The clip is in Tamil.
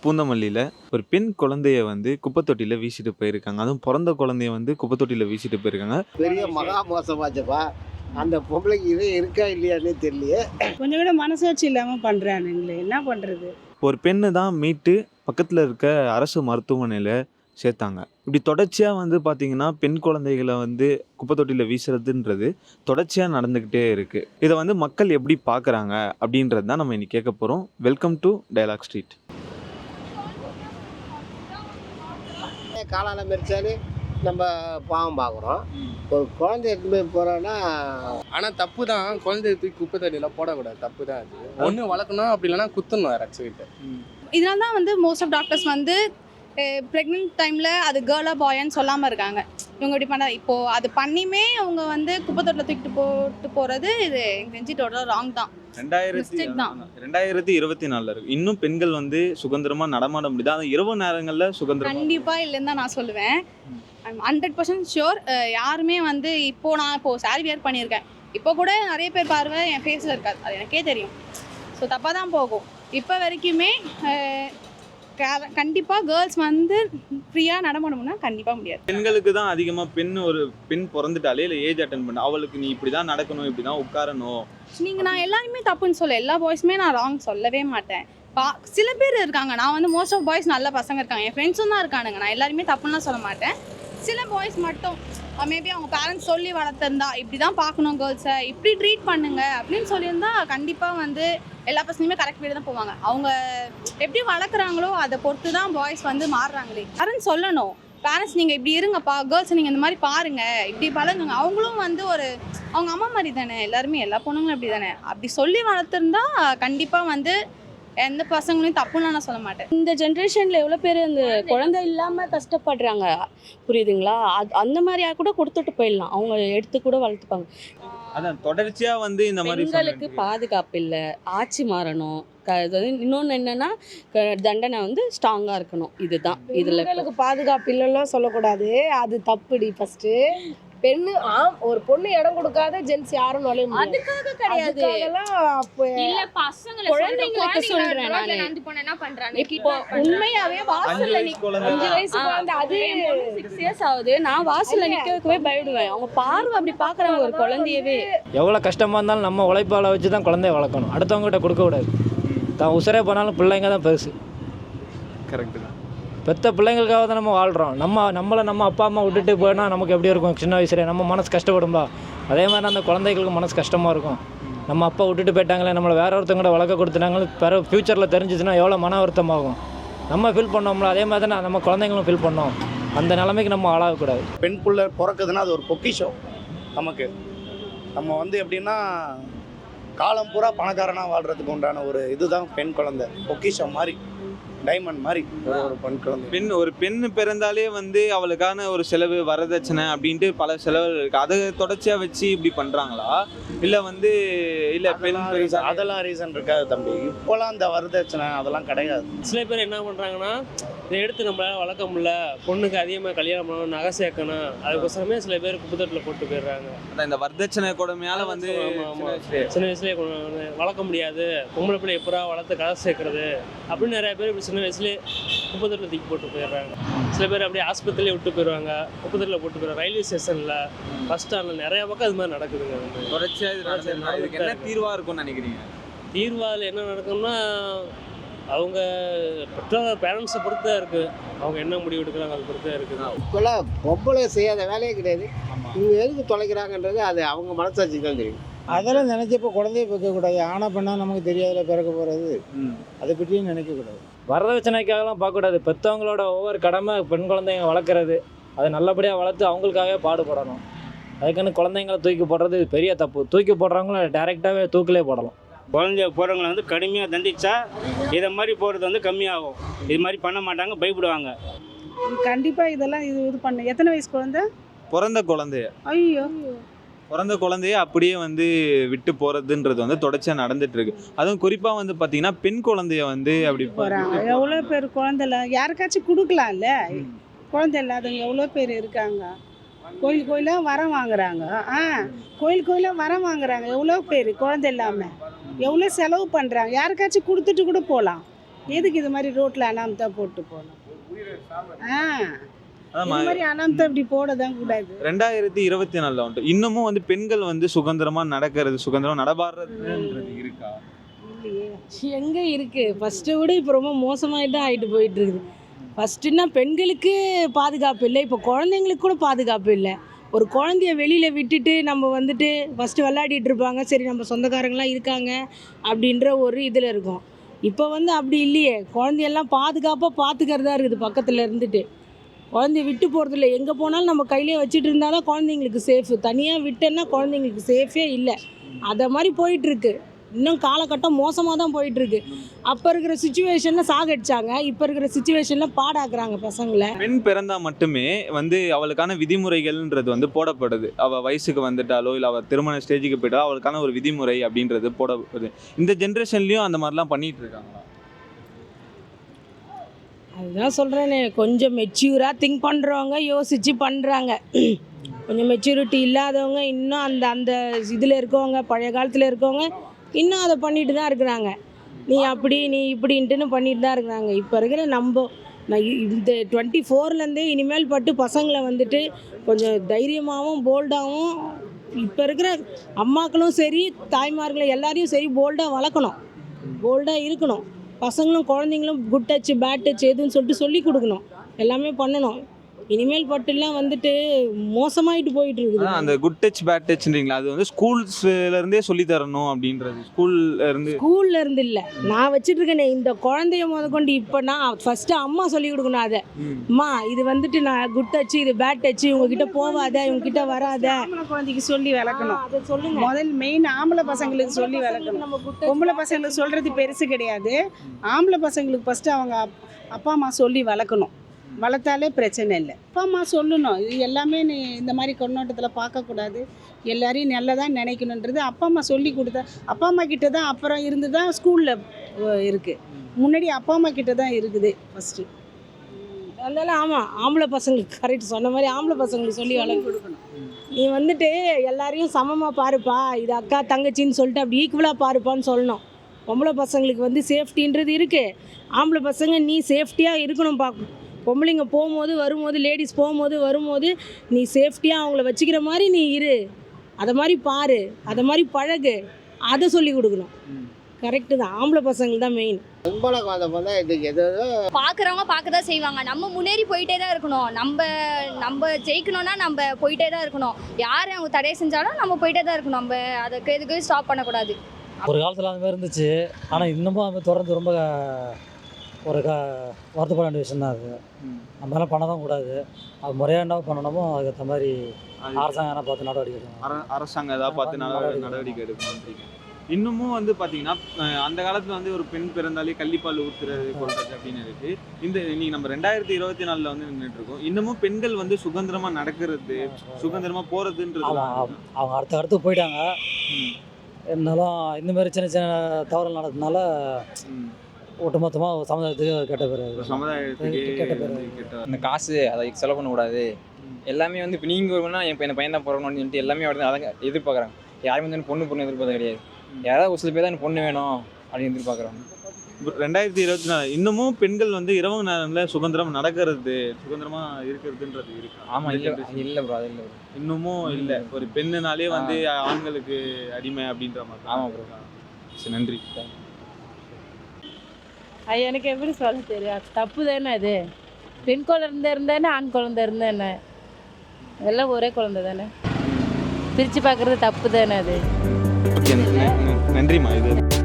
பூந்தமல்லியில ஒரு பெண் குழந்தைய வந்து குப்பை தொட்டியில வீசிட்டு போயிருக்காங்க. அதுவும் பொறந்த குழந்தைய வந்து குப்பை தொட்டியில வீசிட்டு போயிருக்காங்க. பெரிய மகா மோசமாச்சப்பா. அந்த பொம்பளைக்கு இதே இருக்கா இல்லையானே தெரியலையே. கொஞ்சம் கூட மனசாட்சி இல்லாம பண்றானுங்களே, என்ன பண்றது? ஒரு பெண்ணு தான் மீட்டு பக்கத்துல இருக்க அரசு மருத்துவமனையில சேர்த்தாங்க. இப்படி தொடர்ச்சியா வந்து பார்த்தீங்கன்னா, பெண் குழந்தைகள வந்து குப்பை தொட்டியில வீசுறதுன்றது தொடர்ச்சியா நடந்துகிட்டே இருக்கு. இத வந்து மக்கள் எப்படி பார்க்குறாங்க அப்படின்றது தான் நம்ம இன்னைக்கு கேட்க போறோம். Welcome to dialogue street. காலால மெரிச்சாலே நம்ம பாவம் பார்க்குறோம். ஒரு குழந்தை எடுத்துன்னு போய் போகிறோன்னா ஆனால் தப்பு தான். குழந்தைய தூக்கி குப்பை தண்ணியில் போடக்கூடாது, தப்பு தான் அது. ஒன்று வளர்க்கணும், அப்படி இல்லைன்னா குத்தணும் யாராச்சும். இதனால தான் வந்து மோஸ்ட் ஆஃப் டாக்டர்ஸ் வந்து ப்ரெக்னென்ட் டைமில் அது கேர்ளாக பாயான்னு சொல்லாமல் இருக்காங்க. இவங்க இப்படி பண்ண இப்போது அது பண்ணியுமே அவங்க வந்து குப்பை தொட்டில் தூக்கிட்டு போட்டு போகிறது இது எனக்கு தெரிஞ்சு டோட்டலாக ராங் தான். 2024 இருக்கு. இன்னும் பெண்கள் வந்து சுதந்திரமா நடமாட முடியுது. அது இரவு நேரங்கள்ல சுதந்திரமா கண்டிப்பாக இல்லைன்னு தான் நான் சொல்லுவேன். 100% ஷியோர். யாருமே வந்து நான் சாரி வியர் பண்ணியிருக்கேன். இப்போ கூட நிறைய பேர் பார்வை என் ஃபேஸில் இருக்காது, அது எனக்கே தெரியும். ஸோ தப்பாக தான் போகும். இப்போ வரைக்குமே கண்டிப்பாக கேர்ள்ஸ் வந்து ஃப்ரீயாக நடமாடணும்னா கண்டிப்பாக முடியாது. பெண்களுக்கு தான் அதிகமாக ஒரு பெண் பிறந்துட்டாலே இல்லை ஏஜ் அட்டன் பண்ண அவளுக்கு நீ இப்படி தான் நடக்கணும், இப்படி தான் உட்காரணும். நான் எல்லாருமே தப்புன்னு சொல்ல, எல்லா பாய்ஸுமே நான் ராங் சொல்லவே மாட்டேன். சில பேர் இருக்காங்க, நான் வந்து மோஸ்ட் ஆஃப் பாய்ஸ் நல்ல பசங்க இருக்காங்க, என் ஃப்ரெண்ட்ஸும் தான் இருக்கானுங்க. நான் எல்லாருமே தப்புன்னு சொல்ல மாட்டேன். சில பாய்ஸ் மட்டும் மேபி அவங்க பேரண்ட்ஸ் சொல்லி வளர்த்துருந்தா இப்படி தான் பார்க்கணும் கேர்ள்ஸை, இப்படி ட்ரீட் பண்ணுங்க அப்படின்னு சொல்லியிருந்தா கண்டிப்பாக வந்து எல்லா பசங்களுமே கரெக்ட் வீடு தான் போவாங்க. அவங்க எப்படி வளர்க்குறாங்களோ அதை பொறுத்து தான் பாய்ஸ் வந்து மாறுறாங்களே. பேரண்ட்ஸ் சொல்லணும், பேரண்ட்ஸ் நீங்கள் இப்படி இருங்கப்பா, கேர்ள்ஸை நீங்கள் இந்த மாதிரி பாருங்கள், இப்படி பழகுங்க. அவங்களும் வந்து அவங்க அம்மா மாதிரி தானே, எல்லாருமே எல்லா பொண்ணுங்களும் அப்படி தானே. அப்படி சொல்லி வளர்த்துருந்தா கண்டிப்பாக வந்து எந்த பசங்களையும் தப்புன்னு நான் சொல்ல மாட்டேன். இந்த ஜென்ரேஷனில் எவ்வளோ பேர் இந்த குழந்தை இல்லாமல் கஷ்டப்படுறாங்க, புரியுதுங்களா? அந்த மாதிரியா கூட கொடுத்துட்டு போயிடலாம், அவங்க எடுத்து கூட வளர்த்துப்பாங்க. அதான் தொடர்ச்சியா வந்து இந்த மாதிரி பெண்களுக்கு பாதுகாப்பு இல்லை, ஆட்சி மாறணும். இன்னொன்று என்னன்னா தண்டனை வந்து ஸ்ட்ராங்காக இருக்கணும். இதுதான் இதில் பெண்களுக்கு பாதுகாப்பு இல்லைன்னா சொல்லக்கூடாது, அது தப்புடி. ஃபர்ஸ்ட் பெண்ணு ஒரு பொண்ணு இடம் கொடுக்காத ஜென்ஸ் யாரும் நுழைய முடியாது. அதுக்காக கிடையாது, குழந்தைங்களுக்கு சொல்றேன் நான். இப்போ உண்மையாவே வாசல்ல 5 வயசு குழந்தை, அது 6 இயர்ஸ் ஆகுது, நான் வாசல்ல நிக்க வைக்கவே பயப்படுவேன். அவங்க பார்வை அப்படி பாக்குறாங்க ஒரு குழந்தையவே. எவ்வளோ கஷ்டமாக இருந்தாலும் நம்ம உழைப்பால் வச்சு தான் குழந்தைய வளர்க்கணும், அடுத்தவங்ககிட்ட கொடுக்கக்கூடாது. தான் உசுரே போனாலும் பிள்ளைங்க தான் பெருசு. கரெக்டு தான். பெற்ற பிள்ளைங்களுக்காக தான் நம்ம வாழ்கிறோம். நம்மளை நம்ம அப்பா அம்மா விட்டுட்டு போனால் நமக்கு எப்படி இருக்கும்? சின்ன வயசுல நம்ம மனசு கஷ்டப்படும்பா, அதே மாதிரி அந்த குழந்தைகளுக்கு மனசு கஷ்டமாக இருக்கும். நம்ம அப்பா விட்டுட்டு போயிட்டாங்களே, நம்மளை வேற ஒருத்தவங்கள்ட்ட வளர்க்க கொடுத்துட்டாங்களே, பிற ஃப்யூச்சரில் தெரிஞ்சிச்சுன்னா எவ்வளோ மன வருத்தமாகும். நம்ம ஃபீல் பண்ணோம்ல, அதே மாதிரி தான் நம்ம குழந்தைங்களும் ஃபீல் பண்ணோம். அந்த நிலைமைக்கு நம்ம ஆளாகக்கூடாது. பெண் புள்ள பிறக்குதுன்னா அது ஒரு பொக்கிஷம் நமக்கு. நம்ம வந்து எப்படின்னா காலம் பூரா பணக்காரனாக வாழ்கிறதுக்கு உண்டான ஒரு இதுதான் பெண் குழந்தை. பொக்கிஷம் மாதிரி, டைமண்ட் மாதிரி ஒரு பெண் குழந்தை. ஒரு பெண் பிறந்தாலே வந்து அவளுக்கான ஒரு செலவு, வரதட்சணை அப்படின்ட்டு பல செலவுகள் இருக்கு. அதை தொடர்ச்சியா வச்சு இப்படி பண்றாங்களா இல்லை வந்து இல்லை பெண் அதெல்லாம் ரீசன் இருக்காது தம்பி. இப்போலாம் அந்த வரதட்சணை அதெல்லாம் கிடையாது. சில பேர் என்ன பண்ணுறாங்கன்னா, இதை எடுத்து நம்மளால வளர்க்க முடியல, பொண்ணுக்கு அதிகமாக கல்யாணம் பண்ணணும், நகை சேர்க்கணும், அதுக்கோசரமே சில பேர் குப்பத்தொட்டில் போட்டு போயிடுறாங்க. அதான் இந்த வரதட்சணை கொடுமையால வந்து சின்ன வயசுலேயே வளர்க்க முடியாது, பொம்பளை பிள்ளை எப்படா வளர்த்து கதை சேர்க்கறது அப்படின்னு நிறைய பேர் இப்படி சின்ன வயசுலேயே குப்பத்தொட்டில் தூக்கி போட்டு போயிடுறாங்க. சில பேர் அப்படியே ஆஸ்பத்திரியிலே விட்டு போயிடுவாங்க, குப்பத்தொட்டில் போட்டு போயிடுவாங்க. ரயில்வே ஸ்டேஷனில், பஸ் ஸ்டாண்டில் நிறைய பக்கம் அது மாதிரி நடக்குதுங்க. தொடர்ச்சியாக என்ன தீர்வாக இருக்கும்னு நினைக்கிறீங்க? தீர்வால் என்ன நடக்கும்னா, அவங்க பெற்றோர் பேரண்ட்ஸை பொறுத்து தான் இருக்குது, அவங்க என்ன முடிவு எடுக்கிறாங்க அதை பொறுத்து தான் இருக்குது. இப்போல்லாம் பொம்பளை செய்யாத வேலையே கிடையாது. இவங்க எதுக்கு தொலைக்கிறாங்கன்றது அது அவங்க மனசாட்சி தான் தெரியும். அதெல்லாம் நினைச்சப்போ குழந்தைய பிறக்கக்கூடாது. ஆனா பெண்ணா நமக்கு தெரியாதுல பிறக்க போகிறது, அதை பற்றியும் நினைக்கக்கூடாது. வரதட்சணைக்காகலாம் பார்க்கக்கூடாது. பெற்றவங்களோட ஒவ்வொரு கடமை பெண் குழந்தைங்க வளர்க்குறது, அதை நல்லபடியாக வளர்த்து அவங்களுக்காகவே பாடுபடணும். அதுக்குன்னு குழந்தைங்களை தூக்கி போடுறது பெரிய தப்பு. தூக்கி போடுறவங்களும் டைரெக்டாகவே தூக்கிலே போடலாம். குழந்தைய போகிறவங்களை வந்து கடுமையாக தண்டிச்சா இதை மாதிரி போகிறது வந்து கம்மியாகும். இது மாதிரி பண்ண மாட்டாங்க, பயப்படுவாங்க. கண்டிப்பாக இதெல்லாம் இது பண்ண. எத்தனை வயசு குழந்தை? பிறந்த குழந்தைய, ஐயோ, பிறந்த குழந்தைய அப்படியே வந்து விட்டு போறதுன்றது வந்து தொடர்ச்சியா நடந்துட்டு இருக்கு. அதுவும் குறிப்பா வந்து பாத்தீங்கன்னா பெண் குழந்தைய வந்து அப்படி போறாங்க. எவ்வளோ பேர் குழந்தை இல்லை, யாருக்காச்சும் கொடுக்கலாம்ல. குழந்தை இல்லாதவங்க எவ்வளோ பேர் இருக்காங்க. கோயிலாக வரம் வாங்குறாங்க. கோயிலாக வரம் வாங்குறாங்க. எவ்வளோ பேர் குழந்தை இல்லாமல் எவ்வளோ செலவு பண்ணுறாங்க. யாருக்காச்சும் கொடுத்துட்டு கூட போகலாம். எதுக்கு இது மாதிரி ரோட்டில் அனாமத்தா போட்டு போகணும்? அதாம்மா, இது மாதிரி அனாமத்தா இப்படி போட தான் கூடாது. 2024 வந்துட்டு இன்னமும் வந்து பெண்கள் வந்து சுதந்திரமா நடக்கிறது, சுதந்திரம் நடபாடுறதுன்றது இருக்கா? இல்லையே. எங்கே இருக்குது? ஃபஸ்ட்டை விட இப்போ ரொம்ப மோசமாகிட்டு தான் ஆகிட்டு போயிட்டு இருக்குது. ஃபஸ்ட்டுன்னா பெண்களுக்கு பாதுகாப்பு இல்லை, இப்போ குழந்தைங்களுக்கு கூட பாதுகாப்பு இல்லை. ஒரு குழந்தைய வெளியில் விட்டுட்டு நம்ம வந்துட்டு ஃபஸ்ட்டு விளையாடிட்டு இருப்பாங்க, சரி நம்ம சொந்தக்காரங்களாம் இருக்காங்க அப்படின்ற ஒரு இதில் இருக்கும். இப்போ வந்து அப்படி இல்லையே, குழந்தையெல்லாம் பாதுகாப்பாக பார்த்துக்கிறதா இருக்குது. பக்கத்தில் இருந்துட்டு குழந்தைய விட்டு போகிறதில்ல, எங்கே போனாலும் நம்ம கையிலே வச்சுட்டு இருந்தால் தான் குழந்தைங்களுக்கு சேஃபு. தனியாக விட்டேன்னா குழந்தைங்களுக்கு சேஃபே இல்லை. அதை மாதிரி போயிட்டுருக்கு. இன்னும் காலகட்டம் மோசமாக தான் போயிட்டுருக்கு. அப்போ இருக்கிற சுச்சுவேஷனில் சாகடிச்சாங்க, இப்போ இருக்கிற சுச்சுவேஷனில் பாடாக்குறாங்க பசங்களை. பெண் பிறந்தா மட்டுமே வந்து அவளுக்கான விதிமுறைகள்ன்றது வந்து போடப்படுது. அவள் வயசுக்கு வந்துட்டாலோ இல்லை அவள் திருமண ஸ்டேஜுக்கு போயிட்டாலோ அவளுக்கான ஒரு விதிமுறை அப்படின்றது போடப்படுது. இந்த ஜென்ரேஷன்லேயும் அந்த மாதிரிலாம் பண்ணிட்டு இருக்காங்களா? அதுதான் சொல்கிறேனே, கொஞ்சம் மெச்சூராக திங்க் பண்ணுறவங்க யோசித்து பண்ணுறாங்க. கொஞ்சம் மெச்சூரிட்டி இல்லாதவங்க இன்னும் அந்த அந்த இதில் இருக்கவங்க, பழைய காலத்தில் இருக்கவங்க இன்னும் அதை பண்ணிட்டு தான் இருக்கிறாங்க. நீ அப்படி நீ இப்படின்ட்டுன்னு பண்ணிட்டு தான் இருக்கிறாங்க. இப்போ இருக்கிற நான் இந்த 24லேருந்தே இனிமேல் பட்டு பசங்களை வந்துட்டு கொஞ்சம் தைரியமாகவும் போல்டாகவும், இப்போ இருக்கிற அம்மாக்களும் சரி தாய்மார்களும் எல்லாரையும் சரி போல்டாக வளர்க்கணும், போல்டாக இருக்கணும். பசங்களும் குழந்தைங்களும் குட் டச் பேட் டச் எதுன்னு சொல்லிட்டு சொல்லி கொடுக்கணும், எல்லாமே பண்ணணும். இனிமேல் பட்டுலாம் வந்துட்டு மோசமாயிட்டு போயிட்டு இருக்குது. அந்த குட் டச் பேட் டச்ன்றீங்களா, அது வந்து ஸ்கூல்ஸ்லேருந்தே சொல்லி தரணும் அப்படின்றது? ஸ்கூல்ல இருந்து இல்லை, நான் வச்சுட்டு இருக்கேனே இந்த குழந்தைய முதற்கொண்டு. இப்போ நான் ஃபஸ்ட்டு அம்மா சொல்லி கொடுக்கணும். அதை அம்மா இது வந்துட்டு நான் குட் டச், இது பேட் டச், இவங்ககிட்ட போகாத, இவங்ககிட்ட வராத. ஆம்பளை குழந்தைக்கு சொல்லி வளர்க்கணும். அதை சொல்லுங்க. முதல் மெயின் ஆம்பளை பசங்களுக்கு சொல்லி வளர்க்கணும். பொம்பளை பசங்களுக்கு சொல்கிறது பெருசு கிடையாது. ஆம்பளை பசங்களுக்கு ஃபஸ்ட்டு அவங்க அப்பா அம்மா சொல்லி வளர்க்கணும். வளர்த்தாலே பிரச்சனை இல்லை. அப்பா அம்மா சொல்லணும், இது எல்லாமே நீ இந்த மாதிரி கண்ணோட்டத்தில் பார்க்கக்கூடாது, எல்லாரையும் நல்லதாக நினைக்கணுன்றது அப்பா அம்மா சொல்லி கொடுத்தா. அப்பா அம்மா கிட்ட தான் அப்புறம் இருந்து தான் ஸ்கூலில் இருக்குது. முன்னாடி அப்பா அம்மா கிட்ட தான் இருக்குது ஃபஸ்ட்டு. அதனால ஆமாம், ஆம்பளை பசங்களுக்கு கரெக்ட் சொன்ன மாதிரி ஆம்பளை பசங்களுக்கு சொல்லி வளர்க்க கொடுக்கணும். நீ வந்துட்டு எல்லாரையும் சமமாக பாருப்பா, இது அக்கா தங்கச்சின்னு சொல்லிட்டு அப்படி ஈக்குவலாக பாருப்பான்னு சொல்லணும். பொம்பளை பசங்களுக்கு வந்து சேஃப்டின்றது இருக்குது. ஆம்பளை பசங்க நீ சேஃப்டியாக இருக்கணும் பார்க்கணும். பொம்பளைங்க போகும்போது வரும்போது, லேடிஸ் போகும்போது வரும்போது நீ சேஃப்டியாக அவங்கள வச்சுக்கிற மாதிரி நீ இரு, அதை மாதிரி பாரு, அதை மாதிரி பழகு, அதை சொல்லி கொடுக்கணும். கரெக்டு தான், ஆம்பளை பசங்களுக்கு தான் மெயின். பொம்பளை குழந்தை போனால் இதுக்கு எதோ பார்க்குறவங்க பார்க்க தான் செய்வாங்க. நம்ம முன்னேறி போயிட்டே தான் இருக்கணும். நம்ம ஜெயிக்கணும்னா நம்ம போயிட்டே தான் இருக்கணும். யார் அவங்க தடை செஞ்சாலும் நம்ம போயிட்டே தான் இருக்கணும். நம்ம அதுக்கு எதுக்கு ஸ்டாப் பண்ணக்கூடாது. ஒரு காலத்தில் அந்த மாதிரி இருந்துச்சு, ஆனால் இன்னமும் அது தொடர்ந்து ரொம்ப ஒரு வருத்தப்பட வேண்டிய விஷயம் தான். அது நம்மளால பண்ண தான் கூடாது. அது முறையாக என்ன பண்ணணுமோ அதுக்கேற்ற மாதிரி அரசாங்கம் என்ன பார்த்து நடவடிக்கை எடுக்கணும். அரசாங்கம் ஏதாவது பார்த்து நடவடிக்கை எடுக்கணும். இன்னமும் வந்து பார்த்தீங்கன்னா அந்த காலத்தில் வந்து ஒரு பெண் பிறந்தாலே கள்ளிப்பால் ஊற்றுறது கொள்றது அப்படின்னு இருக்கு. இந்த இன்னைக்கு நம்ம 2024 வந்து நின்றுட்டு இருக்கோம். இன்னமும் பெண்கள் வந்து சுதந்திரமாக நடக்கிறது, சுதந்திரமாக போகிறதுன்றது அவங்க அடுத்து போயிட்டாங்க. இருந்தாலும் இந்த மாதிரி சின்ன சின்ன தவறுகள் நடந்ததுனால ஒட்டுமொத்தமாக சமுதாயத்துக்கு கெட்ட பேர், சமுதாயத்துக்கு இந்த காசு அதை செலவு பண்ணக்கூடாது. எல்லாமே வந்து இப்போ நீங்கள் ஒருனா என் பையன் தான் பிறக்கணும்னு சொல்லிட்டு எல்லாமே அதான் எதிர்பார்க்குறாங்க. யாருமே வந்து பொண்ணு எதிர்பார்க்க கிடையாது. யாராவது ஒரு சில பேர் தான் பொண்ணு வேணும் அப்படின்னு எதிர்பார்க்குறாங்க. 2024 இன்னமும் பெண்கள் வந்து இரவு நேரங்களில் சுதந்திரம் நடக்கிறது, சுதந்திரமாக இருக்கிறதுன்றது இருக்கு. ஆமாம், இல்லை ப்ரோ, அது இல்லை. இன்னமும் இல்லை, ஒரு பெண்ணுனாலே வந்து ஆண்களுக்கு அடிமை அப்படின்ற மாதிரி. ஆமாம் ப்ரோ. சரி, நன்றி. எனக்கு எப்படி சொல்ல தெரியாது. தப்பு தானே அது. பெண் குழந்தை இருந்தேன்னு ஆண் குழந்தை இருந்தேன்னு எல்லாம் ஒரே குழந்தை தானே. பிரித்து பார்க்குறது தப்பு தானே அது. நன்றிம்மா. இது